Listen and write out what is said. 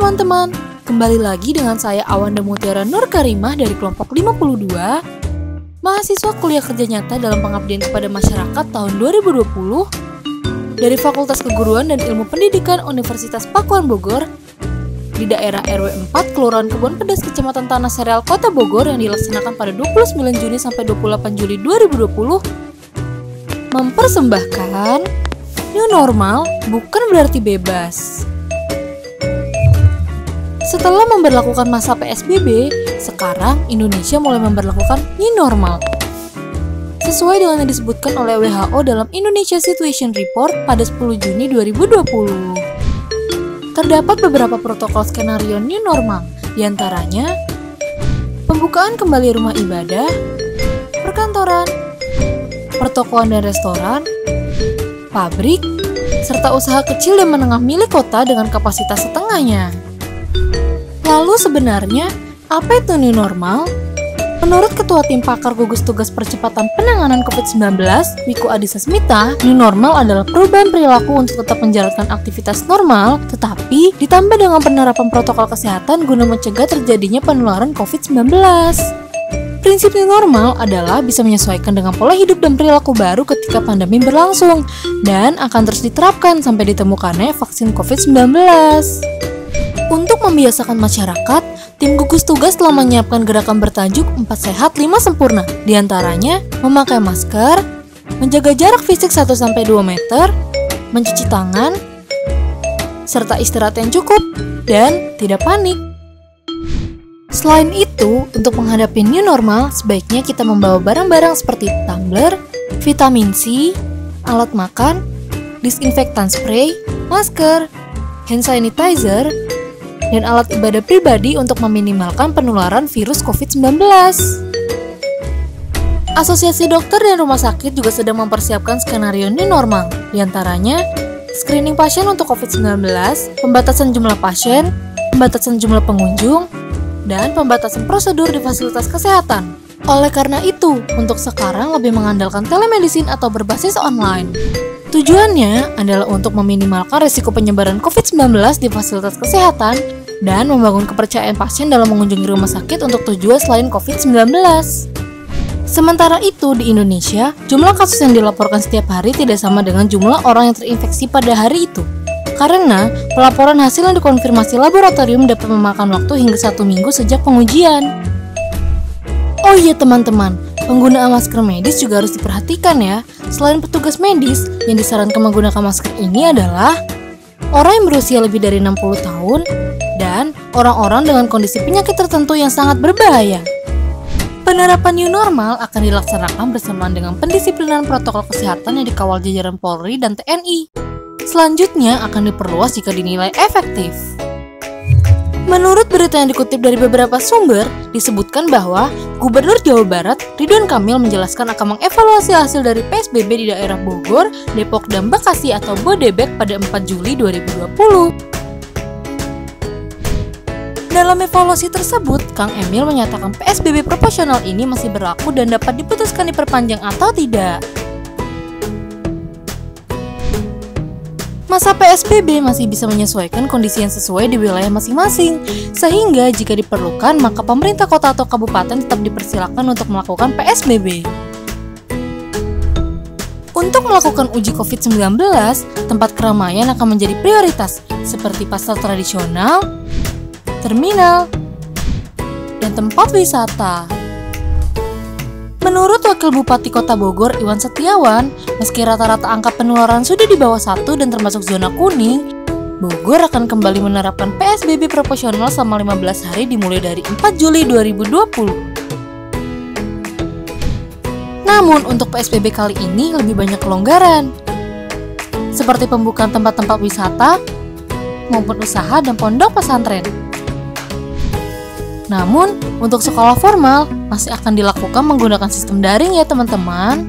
teman-teman, kembali lagi dengan saya Awanda Mutiara Nur Karimah dari kelompok 52, mahasiswa kuliah kerja nyata dalam pengabdian kepada masyarakat tahun 2020 dari Fakultas Keguruan dan Ilmu Pendidikan Universitas Pakuan Bogor di daerah RW 4 Kelurahan Kebon Pedas Kecamatan Tanah Sereal Kota Bogor yang dilaksanakan pada 29 Juni sampai 28 Juli 2020 mempersembahkan New Normal bukan berarti bebas. Setelah memberlakukan masa PSBB, sekarang Indonesia mulai memberlakukan New Normal. Sesuai dengan yang disebutkan oleh WHO dalam Indonesia Situation Report pada 10 Juni 2020. Terdapat beberapa protokol skenario New Normal, diantaranya pembukaan kembali rumah ibadah, perkantoran, pertokoan dan restoran, pabrik, serta usaha kecil dan menengah milik kota dengan kapasitas setengahnya. Lalu sebenarnya, apa itu New Normal? Menurut Ketua Tim Pakar Gugus Tugas Percepatan Penanganan COVID-19, Wiku Adhisa Smita, New Normal adalah perubahan perilaku untuk tetap menjalankan aktivitas normal, tetapi ditambah dengan penerapan protokol kesehatan guna mencegah terjadinya penularan COVID-19. Prinsip New Normal adalah bisa menyesuaikan dengan pola hidup dan perilaku baru ketika pandemi berlangsung, dan akan terus diterapkan sampai ditemukannya vaksin COVID-19. Untuk membiasakan masyarakat, tim gugus tugas telah menyiapkan gerakan bertajuk 4 Sehat 5 Sempurna. Di antaranya, memakai masker, menjaga jarak fisik 1-2 meter, mencuci tangan, serta istirahat yang cukup, dan tidak panik. Selain itu, untuk menghadapi New Normal, sebaiknya kita membawa barang-barang seperti tumbler, vitamin C, alat makan, disinfektan spray, masker, hand sanitizer, dan alat ibadah pribadi untuk meminimalkan penularan virus COVID-19. Asosiasi dokter dan rumah sakit juga sedang mempersiapkan skenario New Normal, diantaranya screening pasien untuk COVID-19, pembatasan jumlah pasien, pembatasan jumlah pengunjung, dan pembatasan prosedur di fasilitas kesehatan. Oleh karena itu, untuk sekarang lebih mengandalkan telemedicine atau berbasis online. Tujuannya adalah untuk meminimalkan risiko penyebaran COVID-19 di fasilitas kesehatan dan membangun kepercayaan pasien dalam mengunjungi rumah sakit untuk tujuan selain COVID-19. Sementara itu, di Indonesia, jumlah kasus yang dilaporkan setiap hari tidak sama dengan jumlah orang yang terinfeksi pada hari itu. Karena pelaporan hasil yang dikonfirmasi laboratorium dapat memakan waktu hingga 1 minggu sejak pengujian. Oh iya teman-teman, penggunaan masker medis juga harus diperhatikan ya. Selain petugas medis, yang disarankan menggunakan masker ini adalah orang yang berusia lebih dari 60 tahun dan orang-orang dengan kondisi penyakit tertentu yang sangat berbahaya. Penerapan New Normal akan dilaksanakan bersamaan dengan pendisiplinan protokol kesehatan yang dikawal jajaran Polri dan TNI. Selanjutnya akan diperluas jika dinilai efektif. Menurut berita yang dikutip dari beberapa sumber, disebutkan bahwa Gubernur Jawa Barat, Ridwan Kamil menjelaskan akan mengevaluasi hasil dari PSBB di daerah Bogor, Depok, dan Bekasi atau Bodebek pada 4 Juli 2020. Dalam evaluasi tersebut, Kang Emil menyatakan PSBB proporsional ini masih berlaku dan dapat diputuskan diperpanjang atau tidak. Masa PSBB masih bisa menyesuaikan kondisi yang sesuai di wilayah masing-masing, sehingga jika diperlukan maka pemerintah kota atau kabupaten tetap dipersilakan untuk melakukan PSBB. Untuk melakukan uji COVID-19, tempat keramaian akan menjadi prioritas, seperti pasar tradisional, terminal, dan tempat wisata. Menurut Wakil Bupati Kota Bogor, Iwan Setiawan, meski rata-rata angka penularan sudah di bawah 1 dan termasuk zona kuning, Bogor akan kembali menerapkan PSBB proporsional selama 15 hari dimulai dari 4 Juli 2020. Namun, untuk PSBB kali ini lebih banyak kelonggaran, seperti pembukaan tempat-tempat wisata, maupun usaha dan pondok pesantren. Namun, untuk sekolah formal masih akan dilakukan menggunakan sistem daring ya teman-teman.